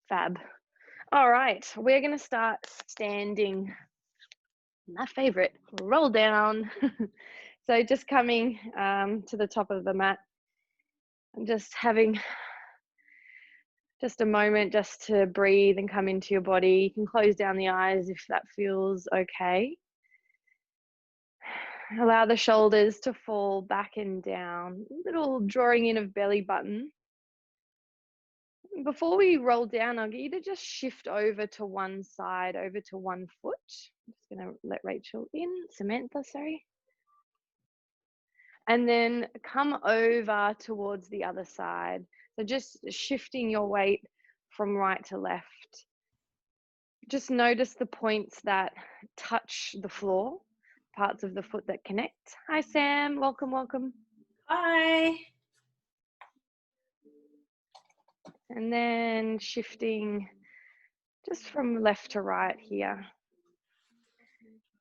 Fab. All right, we're going to start standing. My favorite, roll down. So just coming to the top of the mat and just having just a moment just to breathe and come into your body. You can close down the eyes if that feels okay. Allow the shoulders to fall back and down, a little drawing in of belly button. Before we roll down, I'll get you to just shift over to one side, over to one foot. I'm just going to let Rachel in, Samantha, sorry. And then come over towards the other side. So just shifting your weight from right to left. Just notice the points that touch the floor, parts of the foot that connect. Hi, Sam. Welcome, welcome. Hi. And then shifting just from left to right here.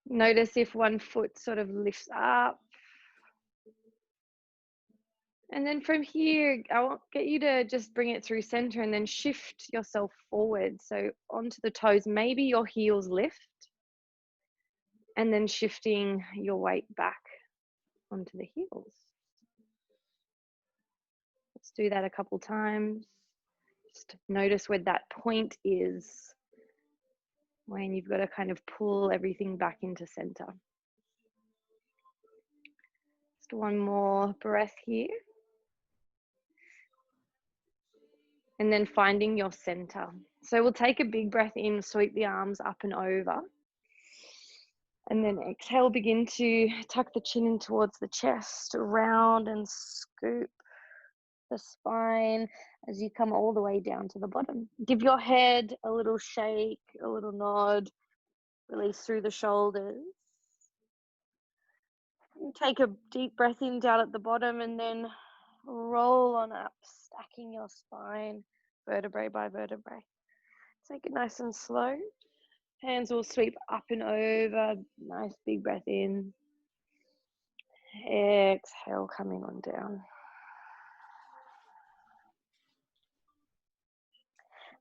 Notice if one foot sort of lifts up. And then from here, I'll get you to just bring it through center and then shift yourself forward. So onto the toes, maybe your heels lift. And then shifting your weight back onto the heels. Let's do that a couple times. Just notice where that point is when you've got to kind of pull everything back into center. Just one more breath here. And then finding your center. So we'll take a big breath in, sweep the arms up and over. And then exhale, begin to tuck the chin in towards the chest, round and scoop the spine as you come all the way down to the bottom. Give your head a little shake, a little nod, release through the shoulders. And take a deep breath in down at the bottom and then roll on up, stacking your spine vertebrae by vertebrae. Take it nice and slow. Hands will sweep up and over. Nice big breath in. Exhale, coming on down.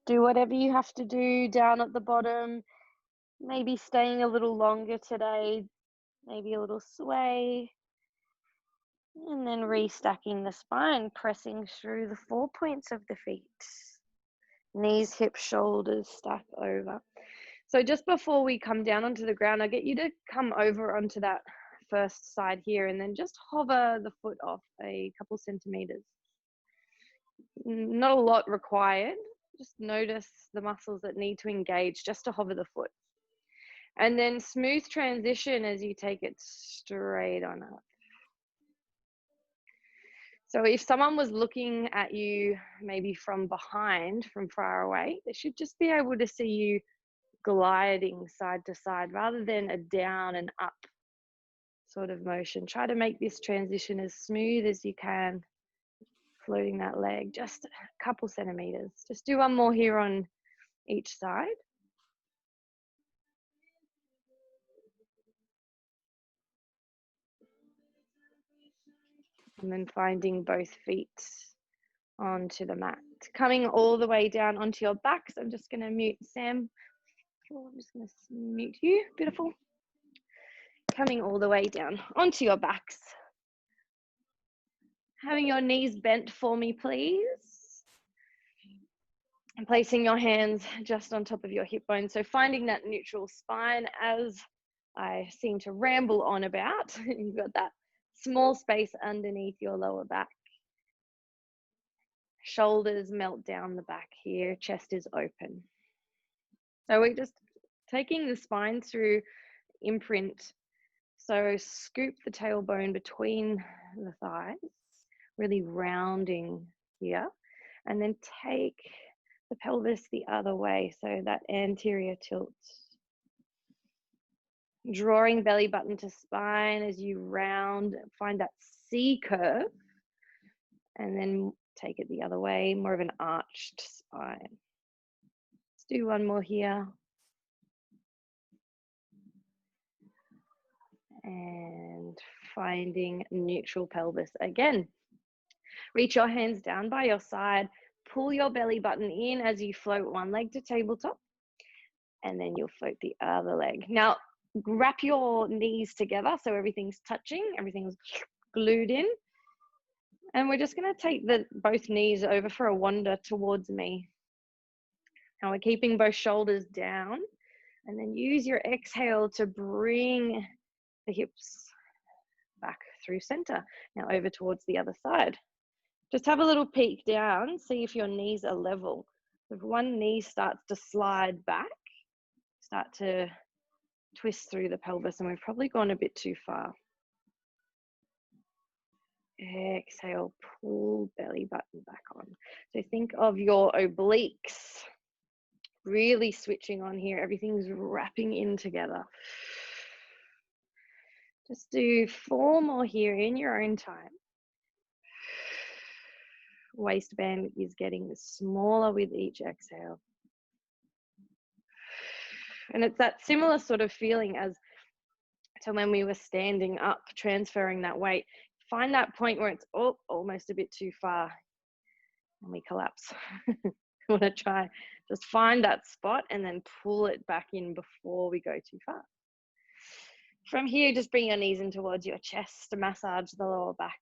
Do whatever you have to do down at the bottom. Maybe staying a little longer today. Maybe a little sway. And then restacking the spine, pressing through the 4 points of the feet. Knees, hips, shoulders stack over. So just before we come down onto the ground, I'll get you to come over onto that first side here and then just hover the foot off a couple centimeters. Not a lot required. Just notice the muscles that need to engage just to hover the foot. And then smooth transition as you take it straight on up. So if someone was looking at you maybe from behind, from far away, they should just be able to see you gliding side to side rather than a down and up sort of motion. Try to make this transition as smooth as you can, floating that leg just a couple centimeters. Just do one more here on each side. And then finding both feet onto the mat. Coming all the way down onto your backs. I'm just going to mute Sam. I'm just going to mute you. Beautiful. Coming all the way down onto your backs. Having your knees bent for me, please. And placing your hands just on top of your hip bone. So finding that neutral spine as I seem to ramble on about. You've got that small space underneath your lower back. Shoulders melt down the back here. Chest is open. So we're just taking the spine through imprint. So scoop the tailbone between the thighs, really rounding here. And then take the pelvis the other way, so that anterior tilt. Drawing belly button to spine as you round, find that C curve. And then take it the other way, more of an arched spine. Let's do one more here. And finding neutral pelvis again. Reach your hands down by your side, pull your belly button in as you float one leg to tabletop, and then you'll float the other leg. Now, wrap your knees together so everything's touching, everything's glued in. And we're just going to take both knees over for a wander towards me. Now we're keeping both shoulders down, and then use your exhale to bring the hips back through center. Now over towards the other side. Just have a little peek down, see if your knees are level. If one knee starts to slide back, start to twist through the pelvis, and we've probably gone a bit too far. Exhale, pull belly button back on. So think of your obliques really switching on here. Everything's wrapping in together. Just do 4 more here in your own time. Waistband is getting smaller with each exhale. And it's that similar sort of feeling as to when we were standing up, transferring that weight. Find that point where it's almost a bit too far and we collapse. Want to try, just find that spot and then pull it back in before we go too far. From here, just bring your knees in towards your chest to massage the lower back.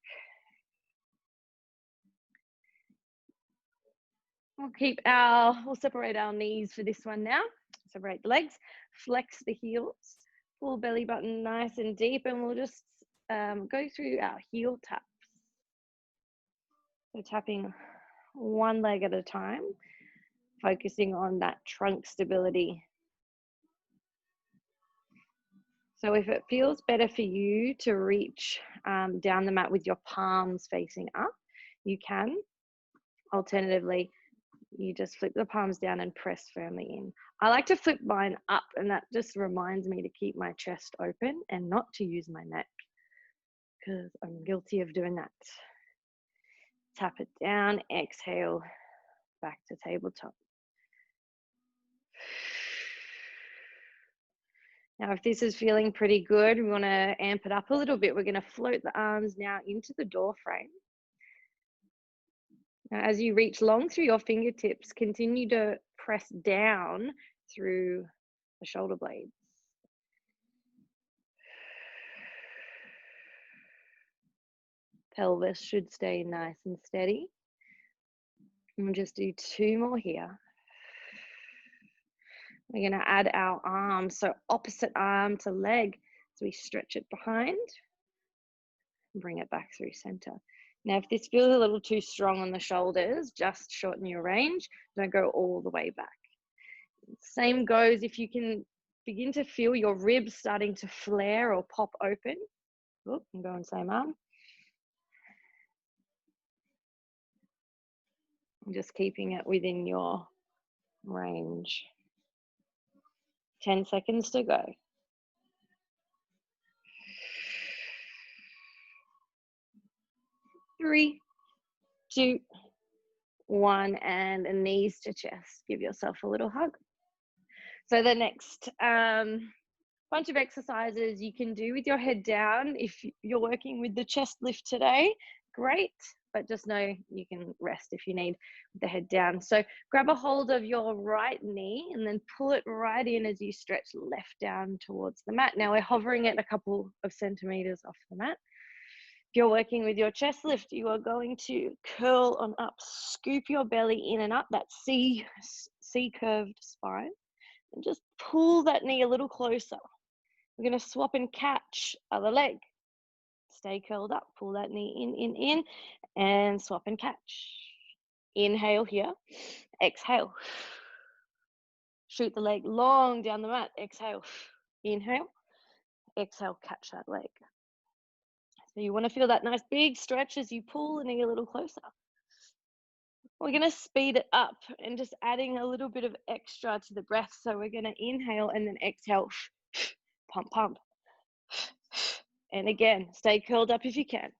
We'll separate our knees for this one now. Separate the legs, flex the heels, pull belly button nice and deep, and we'll just go through our heel taps. So tapping one leg at a time, focusing on that trunk stability. So if it feels better for you to reach down the mat with your palms facing up, you can. Alternatively, you just flip the palms down and press firmly in. I like to flip mine up, and that just reminds me to keep my chest open and not to use my neck, because I'm guilty of doing that. Tap it down, exhale, back to tabletop. Now, if this is feeling pretty good, we want to amp it up a little bit. We're going to float the arms now into the door frame. Now, as you reach long through your fingertips, continue to press down through the shoulder blades. Pelvis should stay nice and steady. And we'll just do 2 more here. We're going to add our arms, so opposite arm to leg. So we stretch it behind and bring it back through center. Now, if this feels a little too strong on the shoulders, just shorten your range. Don't go all the way back. Same goes if you can begin to feel your ribs starting to flare or pop open. Oop, I'm going same arm. I'm just keeping it within your range. 10 seconds to go. 3, 2, 1, and knees to chest. Give yourself a little hug. So the next bunch of exercises you can do with your head down. If you're working with the chest lift today, great, but just know you can rest if you need with the head down. So grab a hold of your right knee and then pull it right in as you stretch left down towards the mat. Now we're hovering at a couple of centimeters off the mat. If you're working with your chest lift, you are going to curl on up, scoop your belly in and up, that C curved spine, and just pull that knee a little closer. We're going to swap and catch other leg. Stay curled up, pull that knee in, and swap and catch. Inhale here, exhale. Shoot the leg long down the mat, exhale. Inhale, exhale, catch that leg. So you want to feel that nice big stretch as you pull the knee a little closer. We're going to speed it up and just adding a little bit of extra to the breath. So we're going to inhale and then exhale, pump, pump. And again, stay curled up if you can.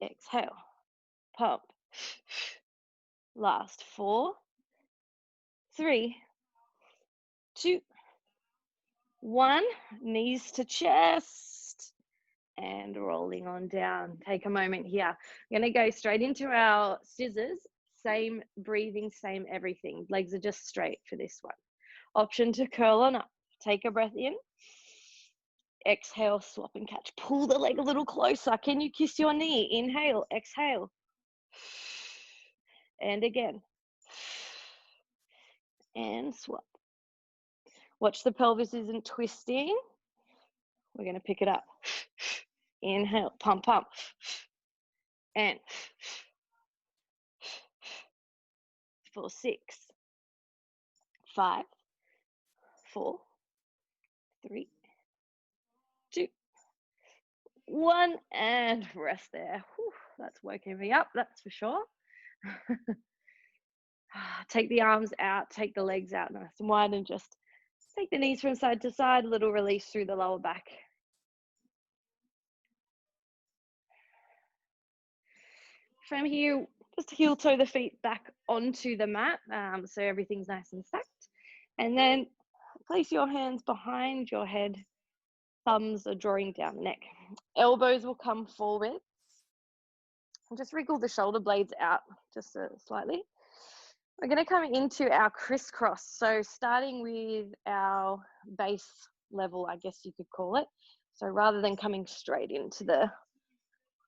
Exhale, pump. Last 4, 3, 2, 1. Knees to chest and rolling on down. Take a moment here. We're going to go straight into our scissors. Same breathing, same everything. Legs are just straight for this one. Option to curl on up. Take a breath in. Exhale, swap and catch. Pull the leg a little closer. Can you kiss your knee? Inhale, exhale. And again. And swap. Watch the pelvis isn't twisting. We're going to pick it up. Inhale, pump, pump. And 4, 6, 5, 4, 3, 2, 1, and rest there. Whew, that's woken me up, that's for sure. Take the arms out, take the legs out nice and wide, and just take the knees from side to side, a little release through the lower back. From here, just heel toe the feet back onto the mat, so everything's nice and stacked. And then place your hands behind your head, thumbs are drawing down the neck. Elbows will come forward. And just wriggle the shoulder blades out just slightly. We're going to come into our crisscross. So starting with our base level, I guess you could call it. So rather than coming straight into the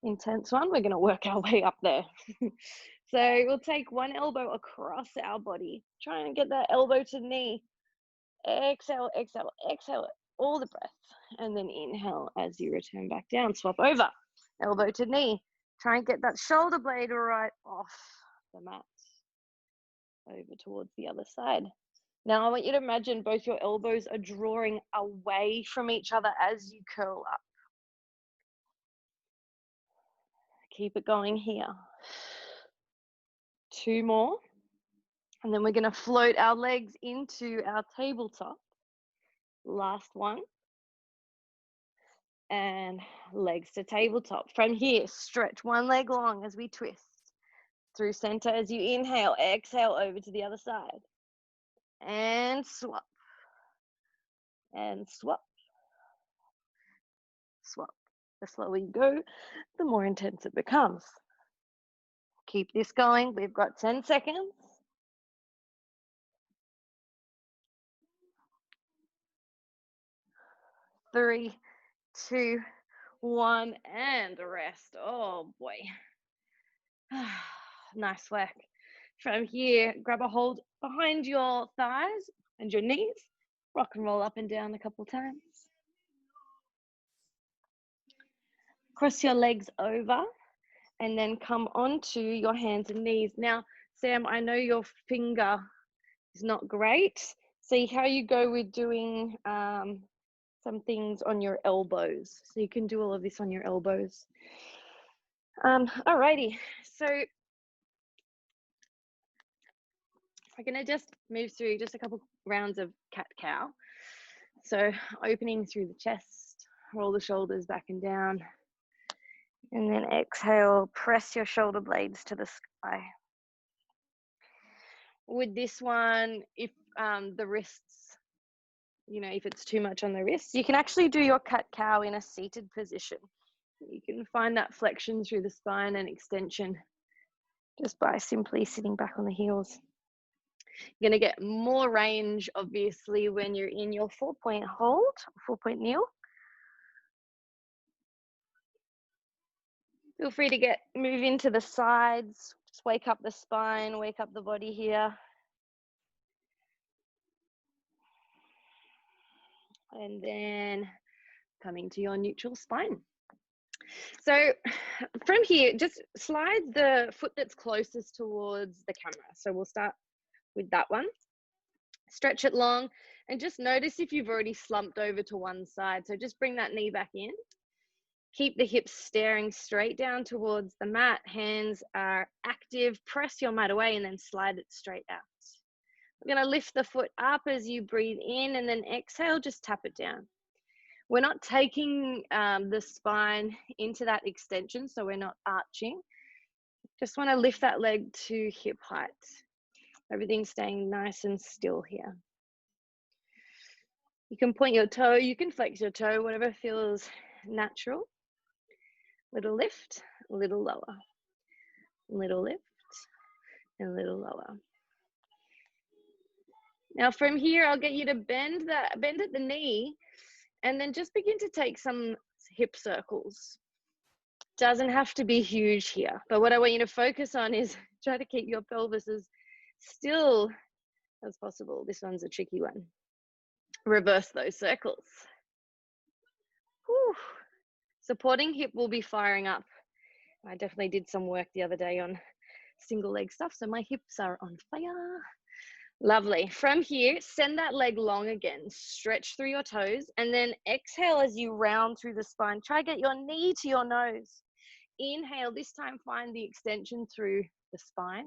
intense one, we're going to work our way up there. So we'll take one elbow across our body. Try and get that elbow to knee. Exhale, exhale, exhale, all the breath. And then inhale as you return back down. Swap over, elbow to knee. Try and get that shoulder blade right off the mat. Over towards the other side. Now I want you to imagine both your elbows are drawing away from each other as you curl up. Keep it going here. 2 more. And then we're going to float our legs into our tabletop. Last one. And legs to tabletop. From here, stretch one leg long as we twist. Through center as you inhale, exhale over to the other side. And swap. And swap. Swap. The slower you go, the more intense it becomes. Keep this going. We've got 10 seconds. 3, 2, 1, and rest. Oh boy. Nice work. From here, grab a hold behind your thighs and your knees. Rock and roll up and down a couple times. Cross your legs over and then come onto your hands and knees. Now, Sam, I know your finger is not great. See how you go with doing some things on your elbows. So you can do all of this on your elbows. Alrighty, so we're gonna just move through just a couple rounds of cat-cow. So opening through the chest, roll the shoulders back and down. And then exhale, press your shoulder blades to the sky. With this one, if the wrists, if it's too much on the wrists, you can actually do your cat-cow in a seated position. You can find that flexion through the spine and extension just by simply sitting back on the heels. You're going to get more range, obviously, when you're in your 4-point hold, 4-point kneel. Feel free to move into the sides, just wake up the spine, wake up the body here. And then coming to your neutral spine. So from here, just slide the foot that's closest towards the camera. So we'll start with that one. Stretch it long and just notice if you've already slumped over to one side. So just bring that knee back in. Keep the hips staring straight down towards the mat. Hands are active. Press your mat away and then slide it straight out. We're going to lift the foot up as you breathe in and then exhale, just tap it down. We're not taking the spine into that extension, so we're not arching. Just want to lift that leg to hip height. Everything's staying nice and still here. You can point your toe, you can flex your toe, whatever feels natural. Little lift, little lower. Little lift and a little lower. Now from here, I'll get you to bend at the knee and then just begin to take some hip circles. Doesn't have to be huge here, but what I want you to focus on is try to keep your pelvis as still as possible. This one's a tricky one. Reverse those circles. Whew. Supporting hip will be firing up. I definitely did some work the other day on single leg stuff, so my hips are on fire. Lovely. From here, send that leg long again. Stretch through your toes and then exhale as you round through the spine. Try to get your knee to your nose. Inhale, this time find the extension through the spine.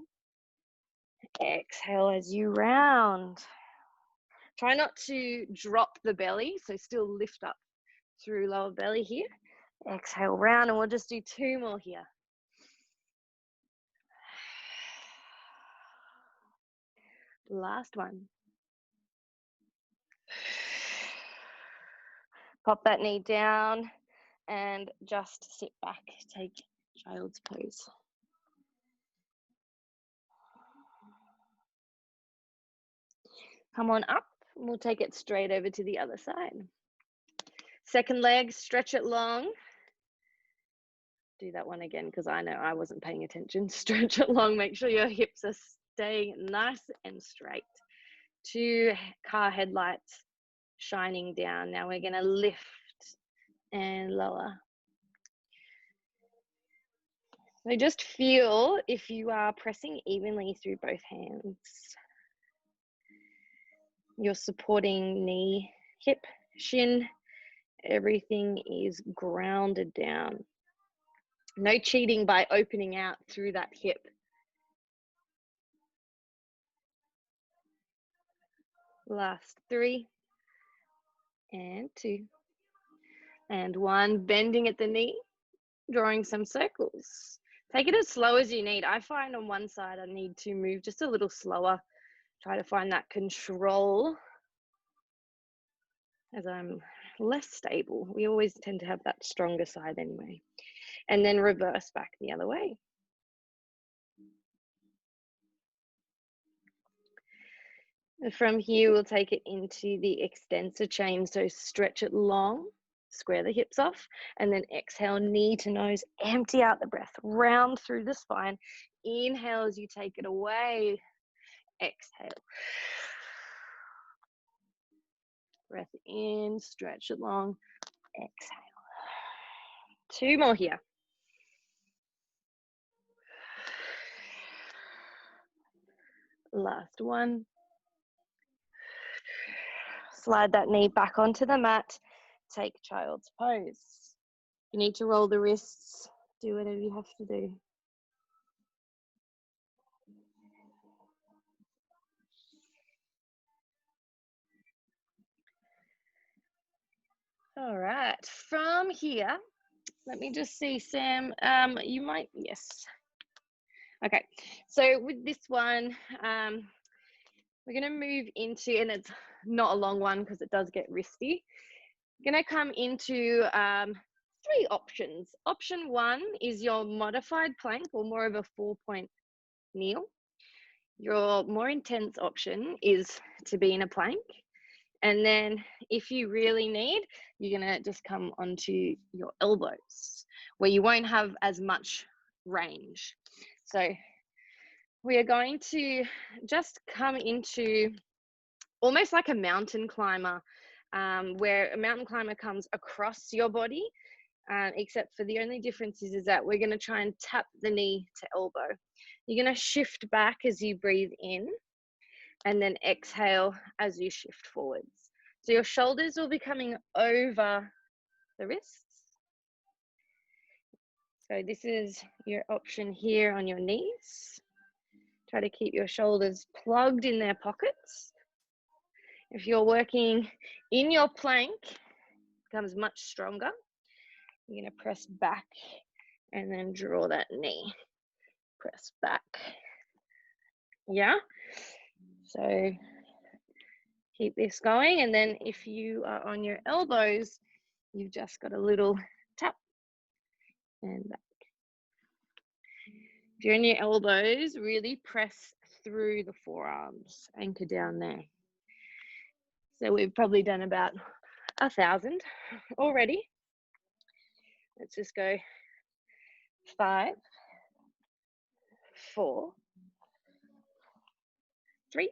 Exhale as you round. Try not to drop the belly, so still lift up through lower belly here. Exhale, round, and we'll just do 2 more here. Last one. Pop that knee down and just sit back. Take child's pose. Come on up, and we'll take it straight over to the other side. Second leg, stretch it long. Do that one again because I know I wasn't paying attention. Stretch it long, make sure your hips are staying nice and straight. 2 car headlights shining down. Now we're gonna lift and lower. So just feel if you are pressing evenly through both hands. Your supporting knee, hip, shin, everything is grounded down. No cheating by opening out through that hip. Last 3 and 2 and 1. Bending at the knee, drawing some circles. Take it as slow as you need. I find on one side I need to move just a little slower. Try to find that control as I'm less stable. We always tend to have that stronger side anyway. And then reverse back the other way. And from here, we'll take it into the extensor chain. So stretch it long, square the hips off, and then exhale, knee to nose, empty out the breath, round through the spine. Inhale as you take it away. Exhale. Breath in, stretch it long, exhale. 2 more here. Last one. Slide that knee back onto the mat. Take child's pose. You need to roll the wrists. Do whatever you have to do. All right, from here, let me just see, Sam, you might, yes. Okay, so with this one, we're gonna move into, and it's not a long one because it does get wristy. Gonna come into 3 options. Option 1 is your modified plank or more of a 4-point kneel. Your more intense option is to be in a plank. And then if you really need, you're gonna just come onto your elbows where you won't have as much range. So we are going to just come into almost like a mountain climber, where a mountain climber comes across your body, except for the only difference is that we're gonna try and tap the knee to elbow. You're gonna shift back as you breathe in, and then exhale as you shift forwards. So your shoulders will be coming over the wrists. So this is your option here on your knees. Try to keep your shoulders plugged in their pockets. If you're working in your plank, it becomes much stronger. You're gonna press back and then draw that knee. Press back. Yeah? So keep this going, and then if you are on your elbows, you've just got a little tap and back. During your elbows, really press through the forearms, anchor down there. So we've probably done about 1,000 already. Let's just go 5, 4, 3,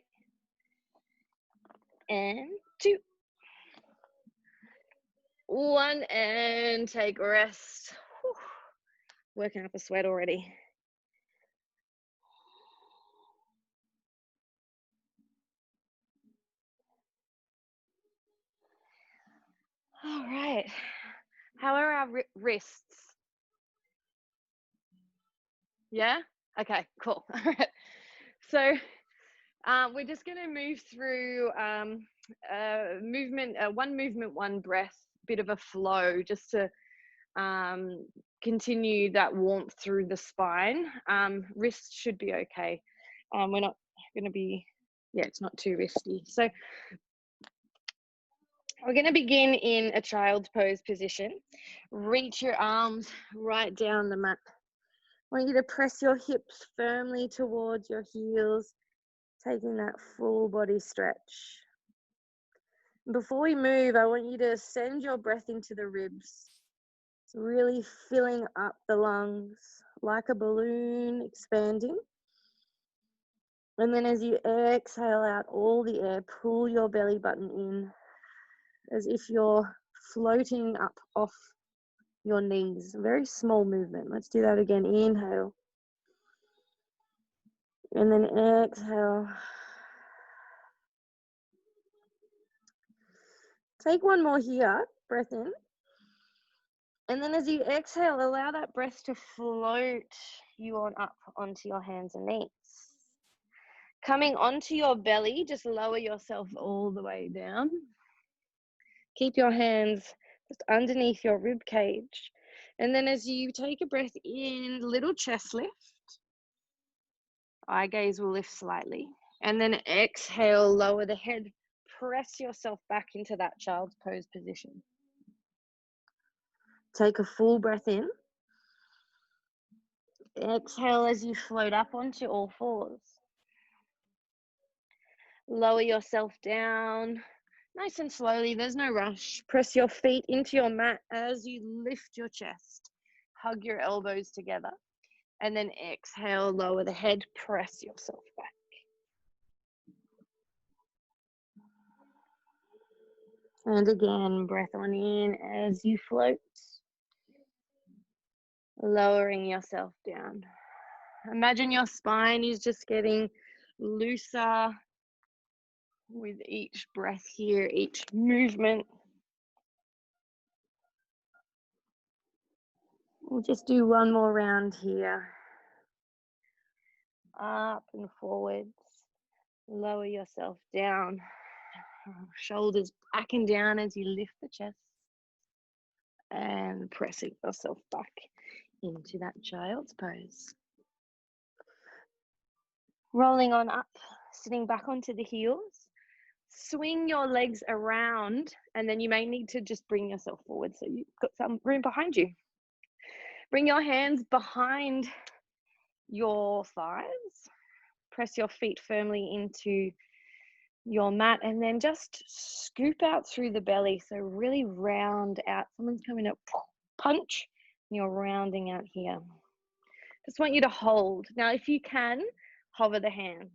and 2, 1, and take a rest. Whew. Working up a sweat already. All right. How are our wrists? Yeah? Okay, cool. All right. So we're just going to move through movement, one movement, one breath, bit of a flow, just to continue that warmth through the spine. Wrists should be okay. We're not going to be, yeah, it's not too wristy. So we're going to begin in a child's pose position. Reach your arms right down the mat. I want you to press your hips firmly towards your heels, taking that full body stretch. Before we move, I want you to send your breath into the ribs, really filling up the lungs like a balloon, expanding. And then as you exhale out all the air, pull your belly button in as if you're floating up off your knees. Very small movement. Let's do that again. Inhale. And then exhale. Take one more here. Breath in. And then as you exhale, allow that breath to float you on up onto your hands and knees. Coming onto your belly, just lower yourself all the way down. Keep your hands just underneath your rib cage. And then as you take a breath in, little chest lift. Eye gaze will lift slightly. And then exhale, lower the head. Press yourself back into that child's pose position. Take a full breath in. Exhale as you float up onto all fours. Lower yourself down nice and slowly. There's no rush. Press your feet into your mat as you lift your chest. Hug your elbows together. And then exhale, lower the head, press yourself back. And again, breath on in as you float. Lowering yourself down. Imagine your spine is just getting looser with each breath here, each movement. We'll just do one more round here. Up and forwards. Lower yourself down. Shoulders back and down as you lift the chest. And pressing yourself back into that child's pose. Rolling on up, sitting back onto the heels. Swing your legs around, and then you may need to just bring yourself forward so you've got some room behind you. Bring your hands behind your thighs. Press your feet firmly into your mat, and then just scoop out through the belly. So really round out. Someone's coming up, punch, and you're rounding out here. Just want you to hold. Now, if you can, hover the hands.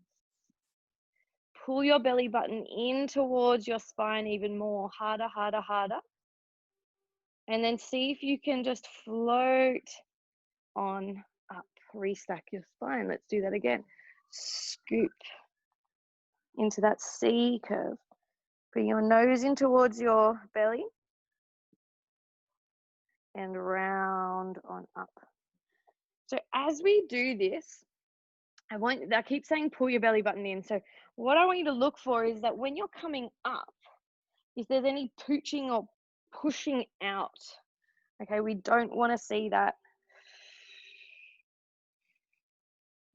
Pull your belly button in towards your spine even more. Harder, harder, harder. And then see if you can just float on up. Restack your spine. Let's do that again. Scoop into that C curve. Bring your nose in towards your belly. And round on up. So as we do this, I keep saying pull your belly button in. So what I want you to look for is that when you're coming up, if there's any pooching or pushing out, okay, we don't want to see that.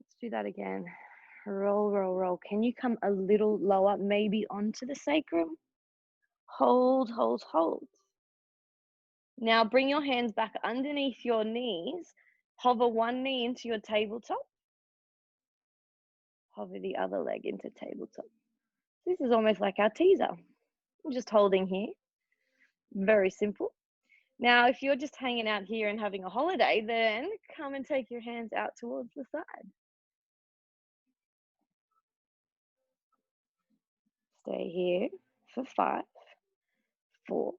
Let's do that again. Roll, roll, roll. Can you come a little lower, maybe onto the sacrum? Hold, hold, hold. Now bring your hands back underneath your knees. Hover one knee into your tabletop hover the other leg into tabletop. This is almost like our teaser. I'm just holding here. Very simple. Now, if you're just hanging out here and having a holiday, then come and take your hands out towards the side. Stay here for 5, 4,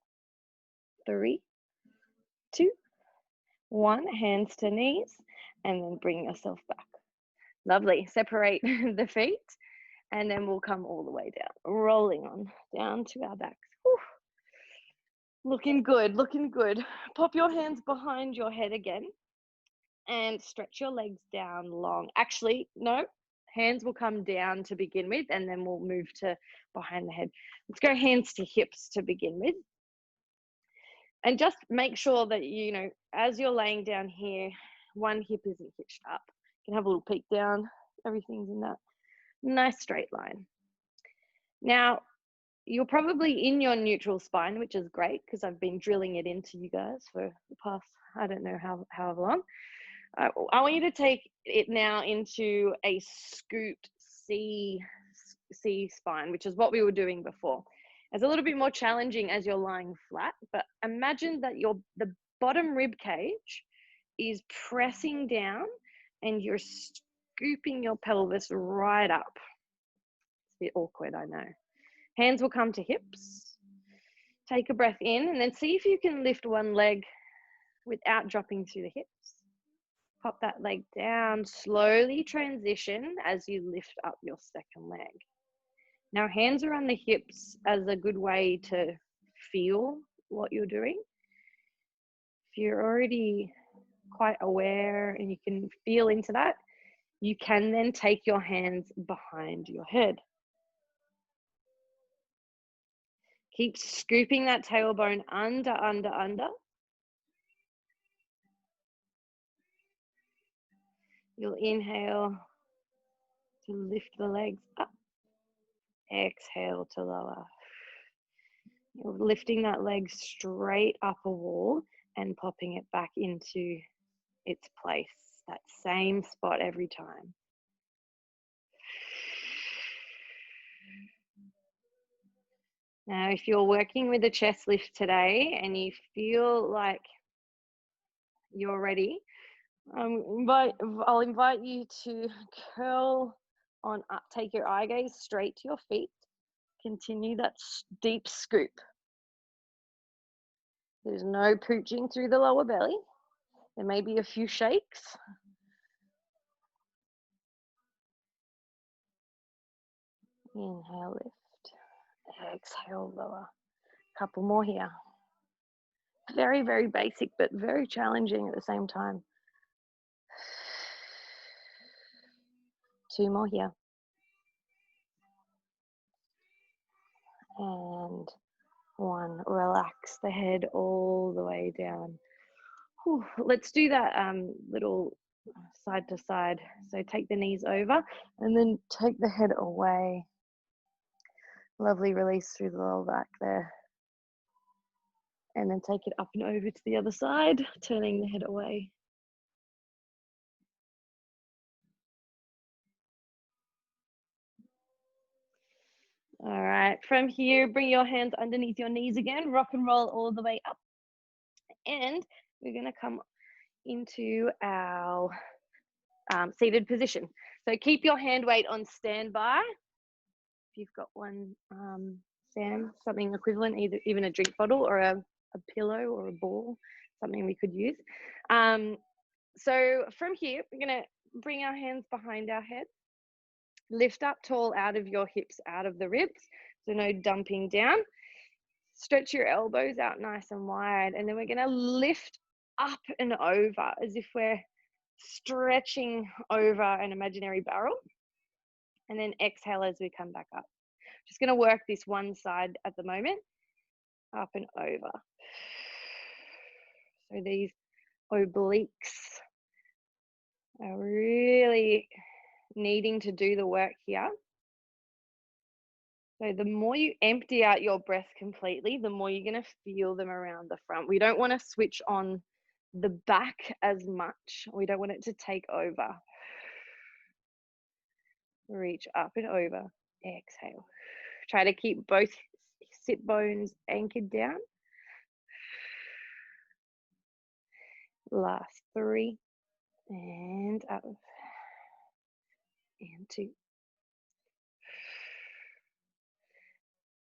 3, 2, 1. Hands to knees, and then bring yourself back. Lovely. Separate the feet, and then we'll come all the way down, rolling on down to our backs. Whew. Looking good, looking good. Pop your hands behind your head again and stretch your legs down long. Actually, no, hands will come down to begin with, and then we'll move to behind the head. Let's go hands to hips to begin with. And just make sure that, you know, as you're laying down here, one hip isn't hitched up. You can have a little peek down. Everything's in that nice straight line. Now, you're probably in your neutral spine, which is great because I've been drilling it into you guys for the past, I don't know however long. I want you to take it now into a scooped C spine, which is what we were doing before. It's a little bit more challenging as you're lying flat, but imagine that the bottom rib cage is pressing down and you're scooping your pelvis right up. It's a bit awkward, I know. Hands will come to hips. Take a breath in and then see if you can lift one leg without dropping to the hips. Pop that leg down, slowly transition as you lift up your second leg. Now, hands are on the hips as a good way to feel what you're doing. If you're already quite aware and you can feel into that, you can then take your hands behind your head. Keep scooping that tailbone under. You'll inhale to lift the legs up. Exhale to lower. You're lifting that leg straight up a wall and popping it back into its place, that same spot every time. Now, if you're working with a chest lift today and you feel like you're ready, I'll invite you to curl on up, take your eye gaze straight to your feet. Continue that deep scoop. There's no pooching through the lower belly. There may be a few shakes. Inhale, lift. Exhale, lower. Couple more here. Very, very basic, but very challenging at the same time. 2 more here. And 1. Relax the head all the way down. Whew. Let's do that little side to side. So take the knees over and then take the head away. Lovely release through the lower back there. And then take it up and over to the other side, turning the head away. All right, from here, bring your hands underneath your knees again, rock and roll all the way up. And we're gonna come into our seated position. So keep your hand weight on standby. If you've got one, Sam, something equivalent, even a drink bottle or a pillow or a ball, something we could use. So from here, we're gonna bring our hands behind our head. Lift up tall out of your hips, out of the ribs, so no dumping down. Stretch your elbows out nice and wide, and then we're going to lift up and over as if we're stretching over an imaginary barrel, and then exhale as we come back up. Just going to work this one side at the moment, up and over. So these obliques are really needing to do the work here. So the more you empty out your breath completely, the more you're going to feel them around the front. We don't want to switch on the back as much. We don't want it to take over. Reach up and over. Exhale. Try to keep both sit bones anchored down. Last 3. And up. And 2.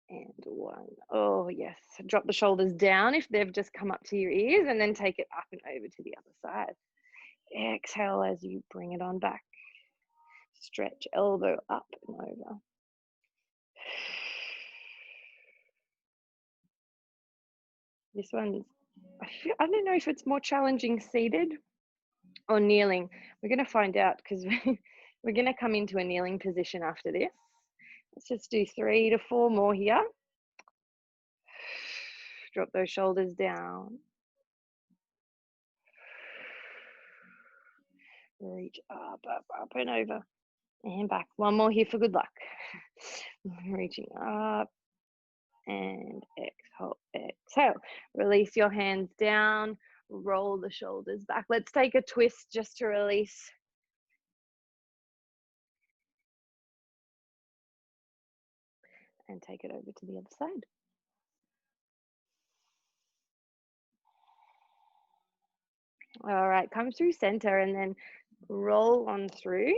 And 1. Oh, yes. Drop the shoulders down if they've just come up to your ears, and then take it up and over to the other side. Exhale as you bring it on back. Stretch elbow up and over. This one's, I don't know if it's more challenging seated or kneeling. We're going to find out, because we're going to come into a kneeling position after this. Let's just do 3 to 4 more here. Drop those shoulders down. Reach up, up, up and over. And back. 1 more here for good luck. Reaching up and exhale, exhale. Release your hands down. Roll the shoulders back. Let's take a twist just to release. And take it over to the other side. All right, come through center and then roll on through.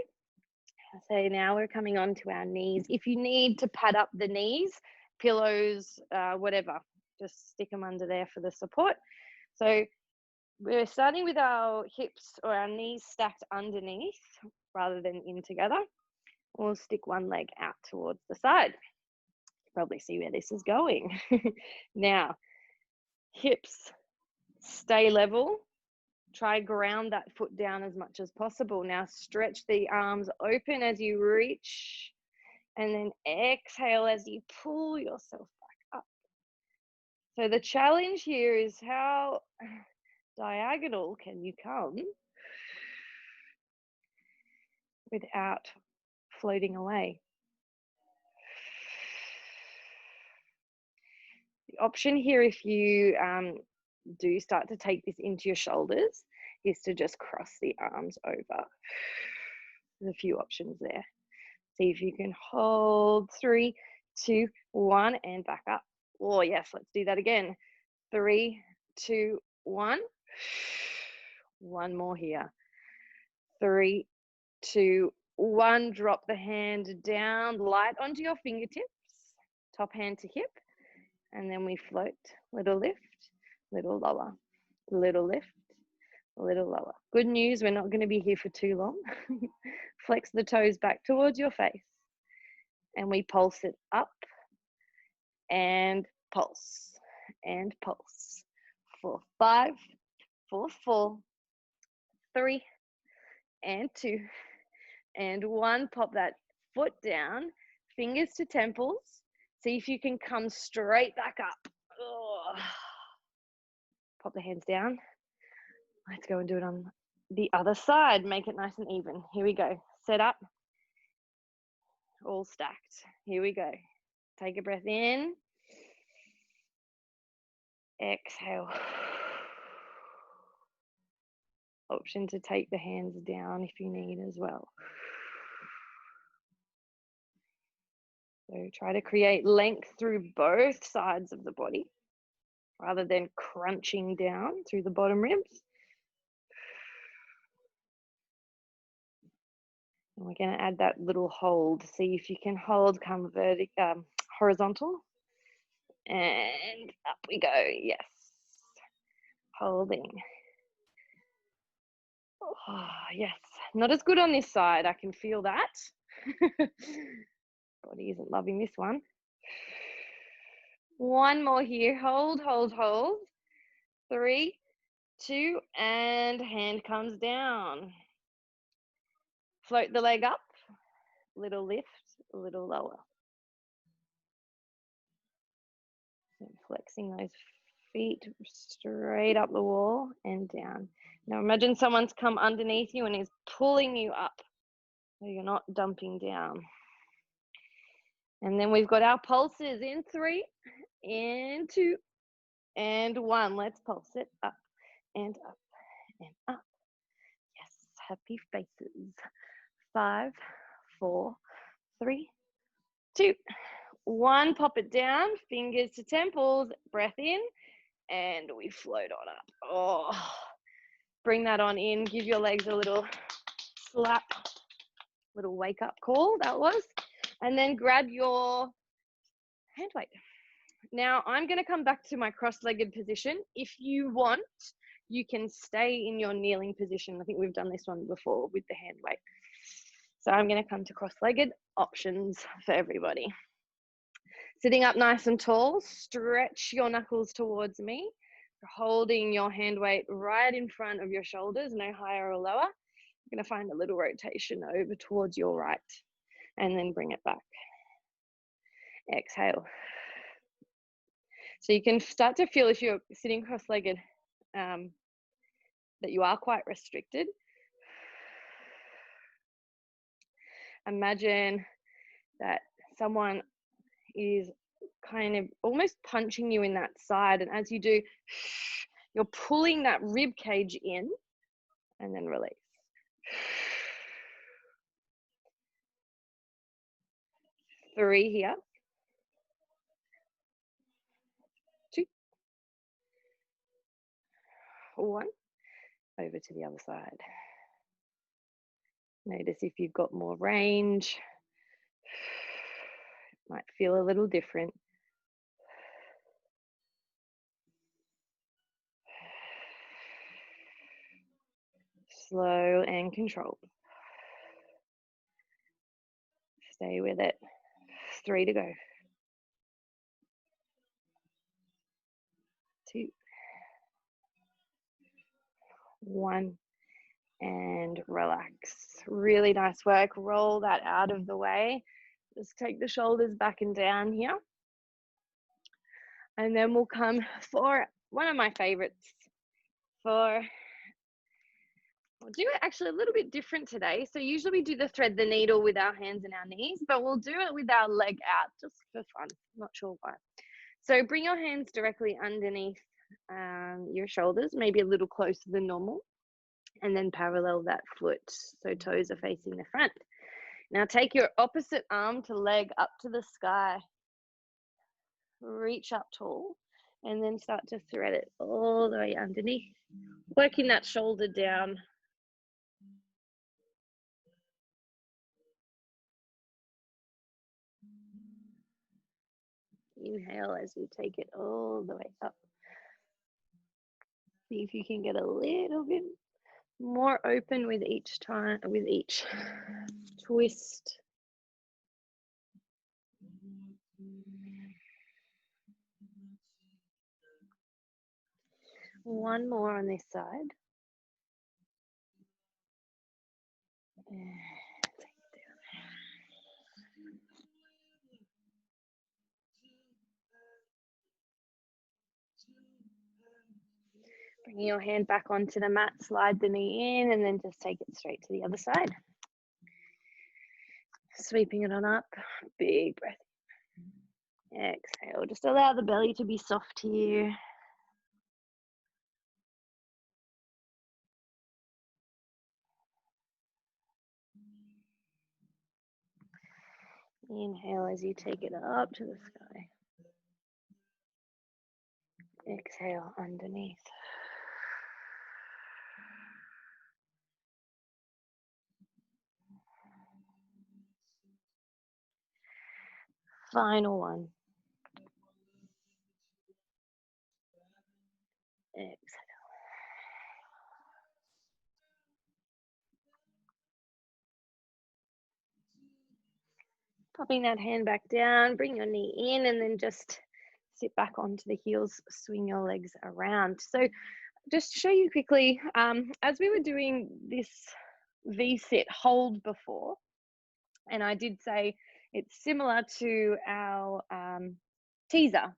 So now we're coming on to our knees. If you need to pad up the knees, pillows, whatever, just stick them under there for the support. So we're starting with our hips or our knees stacked underneath rather than in together. We'll stick one leg out towards the side. You probably see where this is going. Now, hips stay level. Try ground that foot down as much as possible. Now stretch the arms open as you reach, and then exhale as you pull yourself back up. So the challenge here is how diagonal can you come without floating away. The option here, if you do start to take this into your shoulders, is to just cross the arms over. There's a few options there. See if you can hold. 3, 2, 1, and back up. Oh, yes, let's do that again. 3, 2, 1. 1 more here. 3, 2, 1. Drop the hand down, light onto your fingertips, top hand to hip, and then we float. Little lift, little lower, little lift, a little lower. Good news, we're not going to be here for too long. Flex the toes back towards your face, and we pulse it up and pulse and pulse for 5, for 4, 3, and 2, and 1. Pop that foot down, fingers to temples. See if you can come straight back up. Oh. Pop the hands down. Let's go and do it on the other side. Make it nice and even. Here we go. Set up. All stacked. Here we go. Take a breath in. Exhale. Option to take the hands down if you need as well. So try to create length through both sides of the body rather than crunching down through the bottom ribs. And we're going to add that little hold. See if you can hold, come horizontal. And up we go. Yes. Holding. Oh, yes. Not as good on this side. I can feel that. Body isn't loving this one. 1 more here. Hold, hold, hold. 3, 2, and hand comes down. Float the leg up. Little lift, a little lower. And flexing those feet straight up the wall and down. Now imagine someone's come underneath you and is pulling you up, so you're not dumping down. And then we've got our pulses in 3, in 2, and 1. Let's pulse it up and up and up. Yes, happy faces. 5, 4, 3, 2, 1. Pop it down, fingers to temples, breath in, and we float on up. Oh, bring that on in, give your legs a little slap, little wake up call that was, and then grab your hand weight. Now I'm going to come back to my cross-legged position. If you want, you can stay in your kneeling position. I think we've done this one before with the hand weight. So I'm going to come to cross-legged options for everybody. Sitting up nice and tall, stretch your knuckles towards me, holding your hand weight right in front of your shoulders, no higher or lower. You're going to find a little rotation over towards your right and then bring it back. Exhale. So you can start to feel, if you're sitting cross-legged, that you are quite restricted. Imagine that someone is kind of almost punching you in that side, and as you do, you're pulling that rib cage in and then release. 3 here. 2, 1. Over to the other side. Notice if you've got more range. It might feel a little different. Slow and controlled. Stay with it. 3 to go. 2, 1, and relax. Really nice work. Roll that out of the way. Just take the shoulders back and down here. And then we'll come for one of my favorites. We'll do it actually a little bit different today. So usually we do the thread the needle with our hands and our knees, but we'll do it with our leg out just for fun. Not sure why. So bring your hands directly underneath your shoulders, maybe a little closer than normal, and then parallel that foot so toes are facing the front. Now take your opposite arm to leg up to the sky. Reach up tall and then start to thread it all the way underneath, working that shoulder down. Inhale as you take it all the way up. See if you can get a little bit more open with each time, with each twist. One more on this side. Bring your hand back onto the mat, slide the knee in, and then just take it straight to the other side. Sweeping it on up, big breath. Exhale, just allow the belly to be soft here. Inhale as you take it up to the sky. Exhale underneath. Final one. Exhale. Popping that hand back down, bring your knee in, and then just sit back onto the heels, swing your legs around. So just to show you quickly, as we were doing this V-sit hold before, and I did say it's similar to our teaser.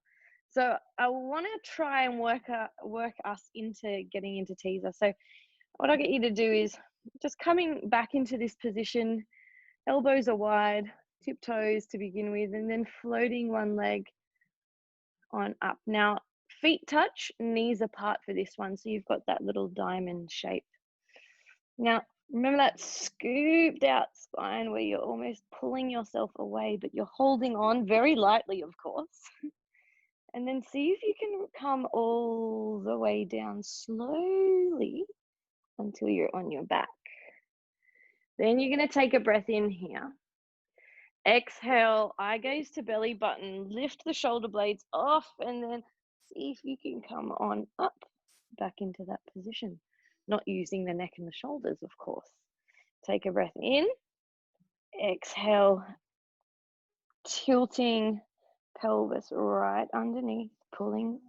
So I want to try and work us into getting into teaser. So what I get you to do is just coming back into this position, elbows are wide, tiptoes to begin with, and then floating one leg on up. Now, feet touch, knees apart for this one, so you've got that little diamond shape. Now, Remember that scooped out spine where you're almost pulling yourself away, but you're holding on very lightly, of course. And then see if you can come all the way down slowly until you're on your back. Then you're going to take a breath in here. Exhale, eye gaze to belly button, lift the shoulder blades off, and then see if you can come on up back into that position. Not using the neck and the shoulders, of course. Take a breath in. Exhale, tilting pelvis right underneath, pulling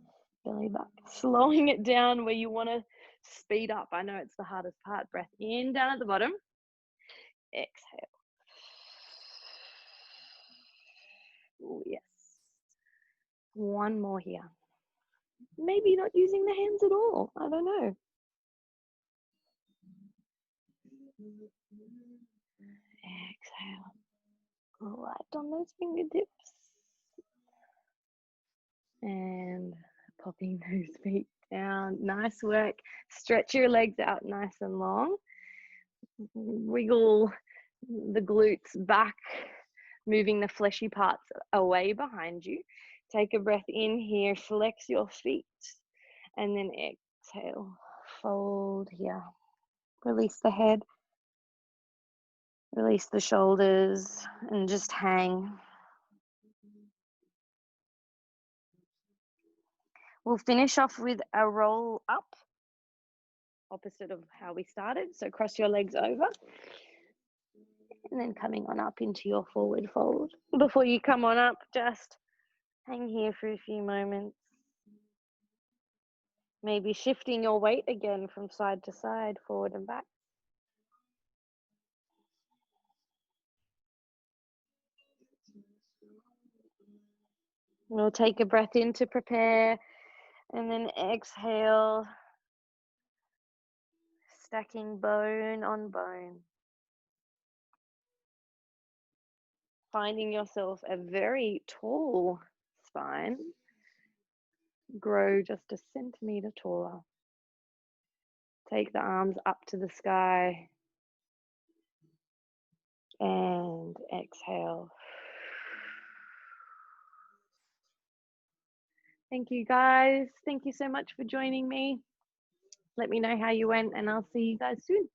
belly back, slowing it down where you want to speed up. I know it's the hardest part. Breath in, down at the bottom. Exhale. Oh, yes. One more here. Maybe not using the hands at all. I don't know. Exhale. Right on those fingertips. And popping those feet down. Nice work. Stretch your legs out nice and long. Wiggle the glutes back, moving the fleshy parts away behind you. Take a breath in here, flex your feet, and then exhale, fold here. Release the head, release the shoulders, and just hang. We'll finish off with a roll up, opposite of how we started. So cross your legs over, and then coming on up into your forward fold. Before you come on up, just hang here for a few moments. Maybe shifting your weight again from side to side, forward and back. We'll take a breath in to prepare, and then exhale, stacking bone on bone. Finding yourself a very tall spine, grow just a centimeter taller. Take the arms up to the sky and exhale. Thank you guys. Thank you so much for joining me. Let me know how you went, and I'll see you guys soon.